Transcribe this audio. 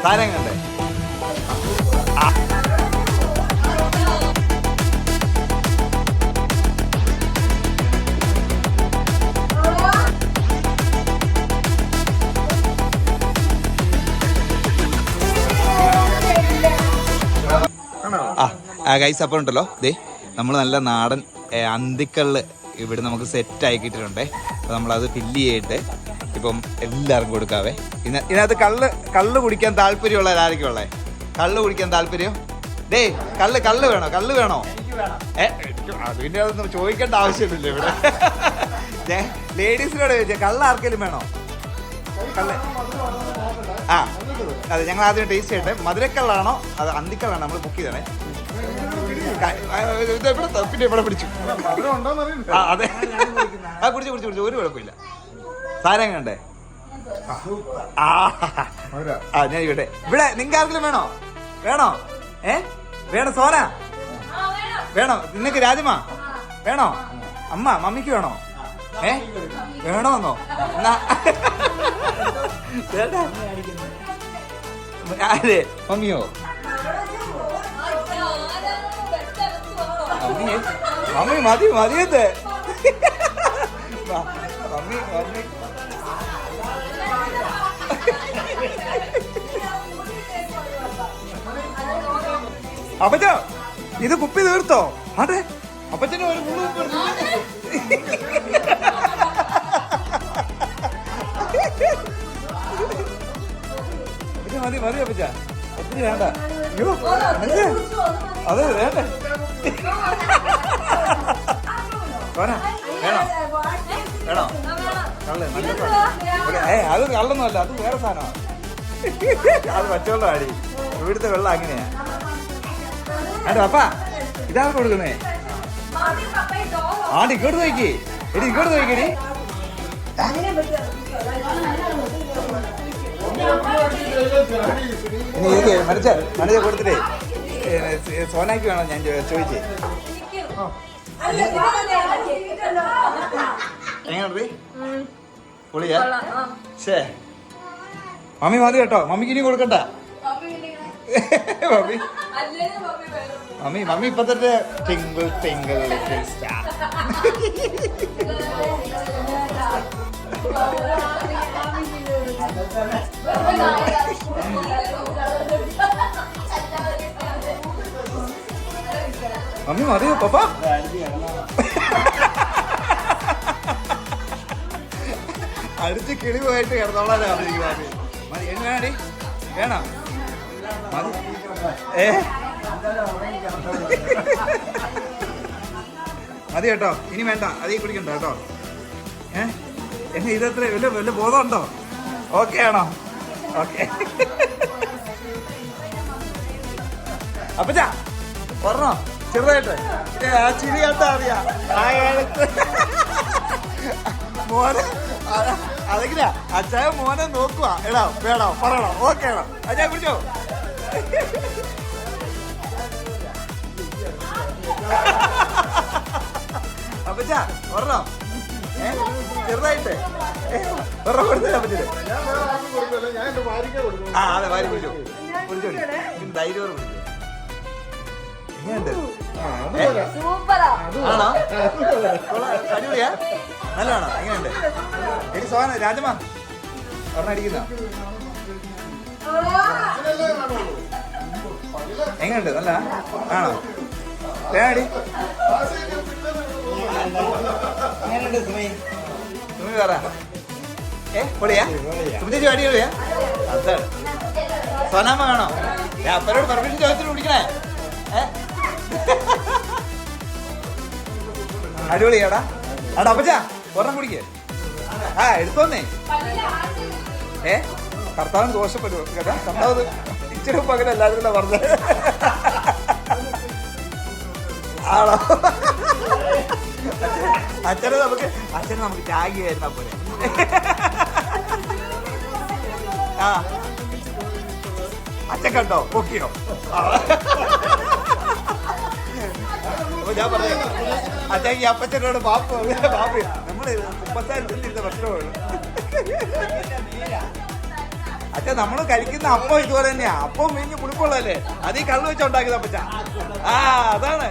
സാധനം കണ്ടേ? ഗൈസ് അപ്പം ഉണ്ടല്ലോ ദേ നമ്മൾ നല്ല നാടൻ അന്തിക്കള്ള് ഇവിടെ നമുക്ക് സെറ്റ് ആക്കിയിട്ടുണ്ട്. അപ്പോൾ നമ്മളത് ഫില്ല് ചെയ്തിട്ട് ഇപ്പം എല്ലാവർക്കും കൊടുക്കാവേ. ഇതിനകത്ത് കള്ള് കുടിക്കാൻ താല്പര്യമുള്ള ആരൊക്കെ ഉള്ളേ? കള്ള് കുടിക്കാൻ താല്പര്യം? ഡേ കള്ള് വേണോ? അതിൻ്റെ അതൊന്നും ചോദിക്കേണ്ട ആവശ്യമില്ല ഇവിടെ. ലേഡീസിനോട് ചോദിച്ചാൽ കള്ള് ആർക്കെങ്കിലും വേണോ? കള്ള് അതെ, ഞങ്ങൾ ആദ്യം ടേസ്റ്റ് ചെയ്യട്ടെ. മധുരക്കള്ളാണോ അത് അന്തിക്കള്ളാണോ? നമ്മൾ ബുക്ക് ചെയ്തേ. പിന്നെ ഇവിടെ പിടിച്ചു. അതെ, കുടിച്ചു ഒരു കുഴപ്പമില്ല. സാധനം കണ്ടേ? ഞാൻ ഇവിടെ നിങ്ങൾക്ക് ആർക്കെങ്കിലും വേണോ? വേണോ സോന? വേണോ നിനക്ക്? രാജമ്മ വേണോ? അമ്മ മമ്മിക്ക് വേണോ? വേണോന്നോ? അതെ മമ്മിയോ? Mummy മതിയത്തെ mummy. അപ്പച്ചോ ഇത് കുപ്പി തീർത്തോ? അതെ അപ്പച്ചന് ഒരു മതി അപ്പച്ച, ഒത്തിരി വേണ്ട. അയ്യോ അതെ വേണ്ടേ? വേണോ കള്ള്? അത് കള്ളൊന്നും അല്ല, അത് വേറെ സാധനമാണ്. അത് പച്ചവെള്ളം ആടി, ഇവിടുത്തെ വെള്ളം അങ്ങനെയാ. അതെ അപ്പാ ഇതാണ് കൊടുക്കുന്നേ. ആടി ഇങ്ങോട്ട് നോക്കി, ഇങ്ങോട്ട് നോക്കിയടി. ഇനി മനസ്സ കൊടുത്തിട്ടേ സോനാക്ക് വേണോ ഞാൻ ചോദിച്ചേ. എങ്ങനെ പൊളിയാ? ശേ മമ്മി മതി കേട്ടോ, മമ്മിക്ക് ഇനി കൊടുക്കണ്ട. മമ്മി ഇപ്പൊ തന്നെ ടിങ്കിൾ ലിറ്റിൽ സ്റ്റാർ. മമ്മി മതിയോ പപ്പ? അടിച്ച് കിളി പോയിട്ട് കിടന്നോളാം. മതി എങ്ങനെയാടി? വേണോ? മതി. മതി കേട്ടോ, ഇനി വേണ്ട, അതീ കുടിക്കണ്ട കേട്ടോ. ഇതെത്ര വല്ല ബോധമുണ്ടോ? ഓക്കെ ആണോ? ഓക്കെ. അപ്പച്ചാ പറഞ്ഞോ ചെറുതായിട്ട്? ആ ചിരി കേട്ടാ അറിയാം. മോനെ അതെങ്ങനെയാ അച്ചായ മോനെ നോക്കുക. എടാ വേണോ പറയണോ? ഓക്കെ ആണോ? അച്ഛാ കുടിച്ചോ? അപ്പച്ചാ പറഞ്ഞോ? ചെറുതായിട്ട് ഒരെണ്ണം കൊടുത്തില്ല പറ്റില്ല. അതെ വാരി കുടിച്ചോ, ധൈര്യം കുടിച്ചോ. എങ്ങനെയുണ്ട്? ആണോ? അടിപൊളിയാ? നല്ലതാണോ? എങ്ങനെയുണ്ട്? എടി സോന രാജമ്മ ഒരെണ്ണം അടിക്കുന്ന എങ്ങനെയുണ്ട്? നല്ല ആണോ? വേണടി? എങ്ങനെയുണ്ട് സുമി? സുമി പറ. പൊളിയാ? സുമി ചേച്ചി അടിപൊളിയാ? അതാണ്. സോനാമ്മ വേണോ? അപ്പനോട് പെർമിഷൻ ചോദിച്ചിട്ട് കുടിക്കണേ. അടിപൊളിയാടാ. ആടാ അപ്പച്ചാ ഒരെണ്ണം കുടിക്കേ. എടുത്തോന്നേ. കർത്താവിന് ദോഷപ്പെടുവോ കേട്ടാ? കർത്താവ് ഇച്ചിരി മുമ്പ് അങ്ങനെ എല്ലാവരും പറഞ്ഞത് ആണോ? അച്ഛനെ നമുക്ക് ത്യാഗി ആയിരുന്നാ പോലെ. അച്ഛൻ കണ്ടോ? പൊക്കിയോ? അപ്പൊ ഞാൻ പറഞ്ഞു അച്ഛൻ ഈ അപ്പച്ചനോട് ബാപ്പ നമ്മള് 30,000 ഭക്ഷണമാണ്. അച്ഛാ നമ്മള് കഴിക്കുന്ന അപ്പം ഇതുപോലെ തന്നെയാ. അപ്പം മീഞ്ഞ് പുളിപ്പുള്ളതല്ലേ, അത് ഈ കള്ള് വെച്ച് ഉണ്ടാക്കിയതാ അപ്പച്ചാ. ആ അതാണ്.